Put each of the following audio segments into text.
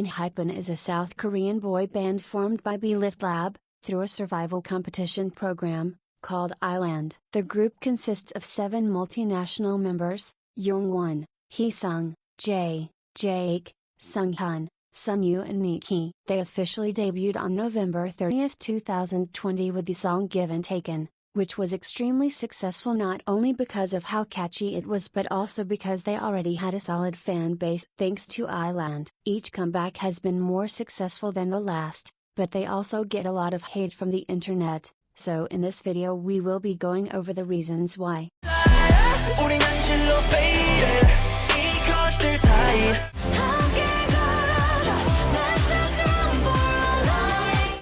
enhypen is a South Korean boy band formed by 𝒉 Lab, through a survival competition program, called I-LE. The group consists of 7 multinational members: jungwon, heeseung, jae, jae, sunghyun, sunoo and nmixx. They officially debuted on November 30, 2020 with the song Given Taken, which was extremely successful not only because of how catchy it was but also because they already had a solid fan base thanks to I-LE. Each comeback has been more successful than the last, but they also get a lot of hate from the internet, so in this video we will be going over the reasons why.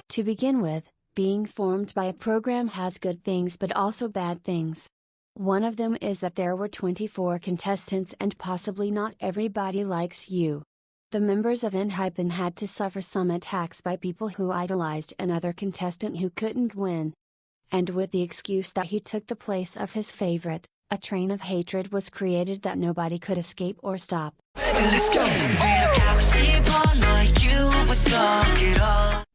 To begin with, being formed by a program has good things but also bad things. One of them is that there were 24 contestants and possibly not everybody likes you. The members of enhypen had to suffer some attacks by people who idolized another contestant who couldn't win. And with the excuse that he took the place of his favorite, a train of hatred was created that nobody could escape or stop.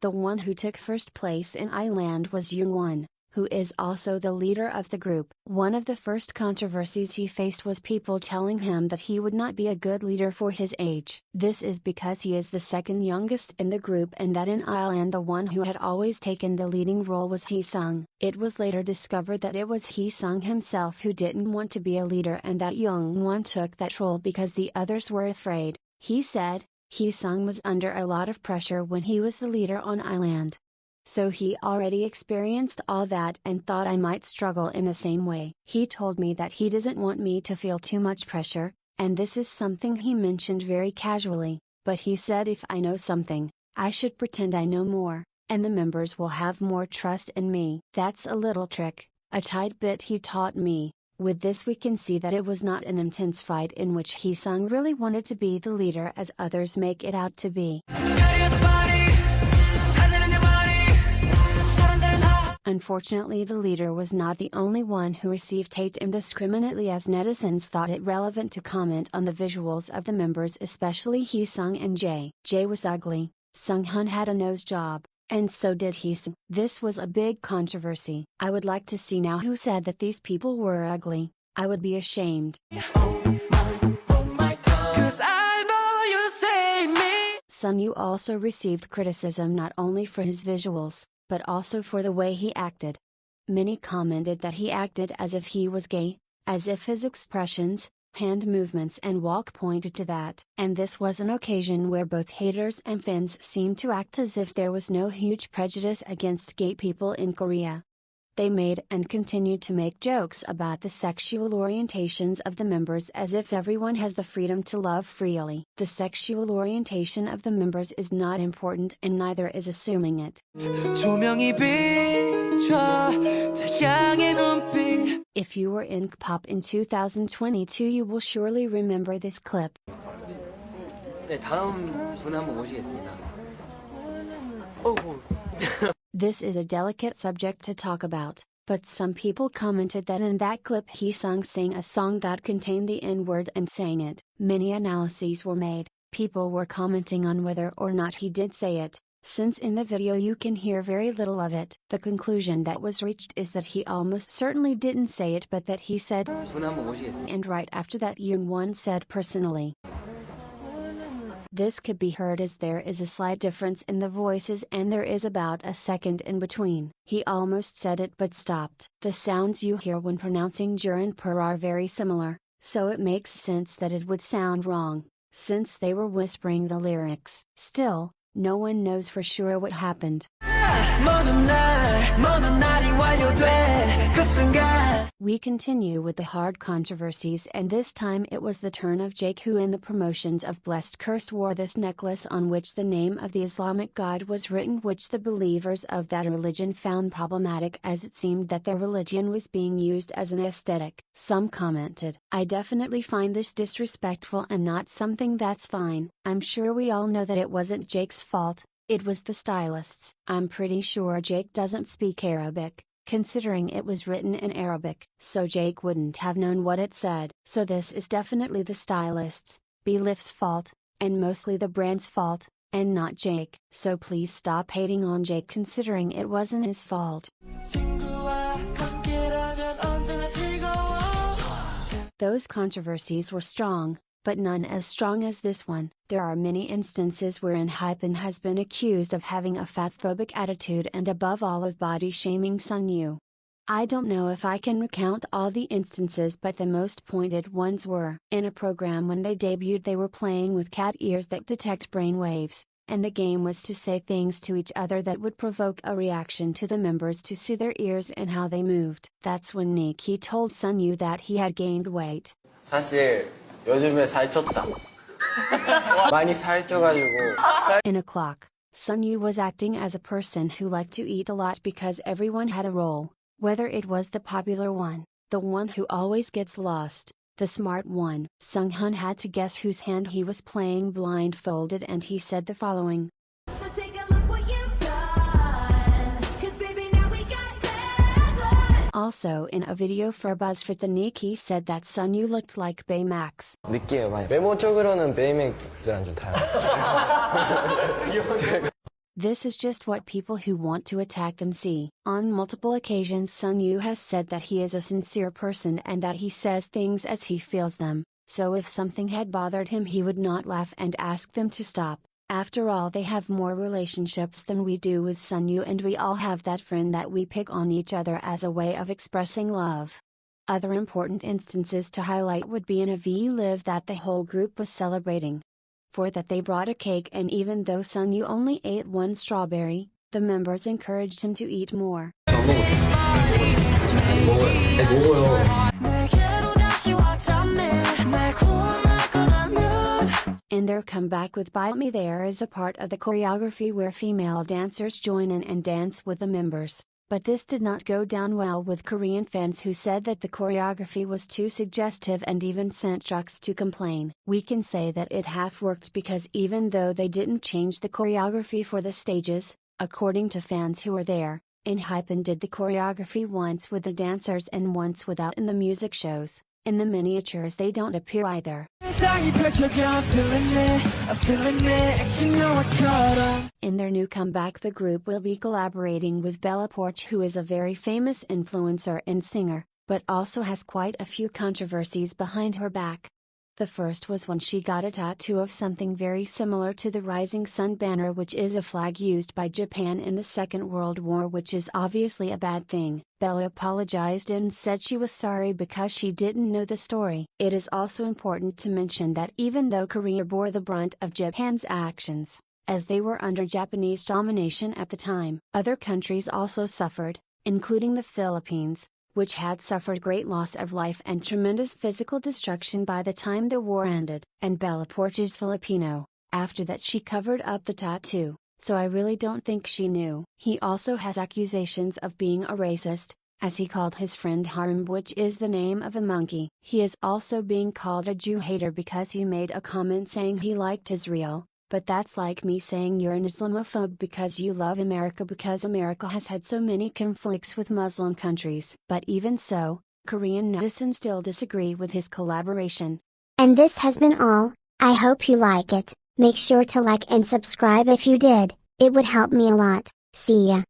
The one who took first place in I-LE was Jungwon, who is also the leader of the group. One of the first controversies he faced was people telling him that he would not be a good leader for his age. This is because he is the second youngest in the group and that in I-LE the one who had always taken the leading role was heeseung. It was later discovered that it was heeseung himself who didn't want to be a leader and that Jungwon took that role because the others were afraid. He said, heeseung was under a lot of pressure when he was the leader on I-LE. So he already experienced all that and thought I might struggle in the same way. He told me that he doesn't want me to feel too much pressure, and this is something he mentioned very casually, but he said if I know something, I should pretend I know more, and the members will have more trust in me. That's a little trick, a tight bit he taught me. With this we can see that it was not an intense fight in which heeseung really wanted to be the leader as others make it out to be. Unfortunately the leader was not the only one who received hate indiscriminately as netizens thought it relevant to comment on the visuals of the members, especially heeseung and jae. Jae was ugly, Sunghyun had a nose job, and so did heeseung. This was a big controversy. I would like to see now who said that these people were ugly. I would be ashamed. Sunoo also received criticism not only for his visuals, but also for the way he acted. Many commented that he acted as if he was gay, as if his expressions, hand movements and walk pointed to that. And this was an occasion where both haters and fans seemed to act as if there was no huge prejudice against gay people in Korea. They made and continued to make jokes about the sexual orientations of the members as if everyone has the freedom to love freely. The sexual orientation of the members is not important and neither is assuming it. If you were in kpop in 2022 you will surely remember this clip. This is a delicate subject to talk about, but some people commented that in that clip heeseung sang a song that contained the N-word and sang it. Many analyses were made. People were commenting on whether or not he did say it, since in the video you can hear very little of it. The conclusion that was reached is that he almost certainly didn't say it but that he said, and right after that Jungwon said personally. This could be heard as there is a slight difference in the voices and there is about a second in between. He almost said it but stopped. The sounds you hear when pronouncing j and p are very similar, so it makes sense that it would sound wrong, since they were whispering the lyrics. Still, no one knows for sure what happened. We continue with the hard controversies and this time it was the turn of Jake who in the promotions of Blessed Cursed wore this necklace on which the name of the Islamic god was written, which the believers of that religion found problematic as it seemed that their religion was being used as an aesthetic. Some commented, I definitely find this disrespectful and not something that's fine. I'm sure we all know that it wasn't Jake's fault, it was the stylists. I'm pretty sure Jake doesn't speak Arabic, considering it was written in Arabic, so Jake wouldn't have known what it said. So this is definitely the stylists, 𝒉's fault, and mostly the brand's fault, and not Jake. So please stop hating on Jake considering it wasn't his fault. Those controversies were strong, but none as strong as this one. There are many instances where enhypen has been accused of having a fatphobic attitude and above all of body shaming sunoo. I don't know if I can recount all the instances, but the most pointed ones were in a program when they debuted. They were playing with cat ears that detect brain waves, and the game was to say things to each other that would provoke a reaction to the members to see their ears and how they moved. That's when Nikki told sunoo that he had gained weight. 사실 요즘에 살쪘다. 많이 살쪄가지고. In a clock, sunoo was acting as a person who liked to eat a lot because everyone had a role, whether it was the popular one, the one who always gets lost, the smart one. Sunghoon had to guess whose hand he was playing blindfolded, and he said the following. So take a look what you've done, 'cause baby now we got that. Also in a video for 𝒉𝒍𝒍𝒐, Nikki said that sunoo looked like behaviour. 느끼해요 많이. 외모적으로는 behaviour랑 좀 달라요. This is just what people who want to attack them see. On multiple occasions sunoo has said that he is a sincere person and that he says things as he feels them, so if something had bothered him he would not laugh and ask them to stop. After all, they have more relationships than we do with sunoo, and we all have that friend that we pick on each other as a way of expressing love. Other important instances to highlight would be in a 𝒉𝒆 that the whole group was celebrating. For that they brought a cake, and even though sunoo only ate one strawberry, the members encouraged him to eat more. In their comeback with 𝒉𝒆𝒐, there is a part of the choreography where female dancers join in and dance with the members. But this did not go down well with Korean fans, who said that the choreography was too suggestive and even sent Jux to complain. We can say that it half worked, because even though they didn't change the choreography for the stages, according to fans who were there, enhypen did the choreography once with the dancers and once without in the music shows. In the miniatures they don't appear either. In their new comeback, the group will be collaborating with poarch, who is a very famous influencer and singer, but also has quite a few controversies behind her back. The first was when she got a tattoo of something very similar to the Rising Sun banner, which is a flag used by Japan in the Second World War, which is obviously a bad thing. Bella apologized and said she was sorry because she didn't know the story. It is also important to mention that even though Korea bore the brunt of Japan's actions, as they were under Japanese domination at the time, other countries also suffered, including the Philippines, which had suffered great loss of life and tremendous physical destruction by the time the war ended. And Bella Poarch is Filipino. After that she covered up the tattoo, so I really don't think she knew. He also has accusations of being a racist, as he called his friend Harum, which is the name of a monkey. He is also being called a Jew hater because he made a comment saying he liked Israel. But that's like me saying you're an Islamophobe because you love America, because America has had so many conflicts with Muslim countries. But even so, Korean netizens still disagree with his collaboration. And this has been all. I hope you like it. Make sure to like and subscribe if you did. It would help me a lot. See ya.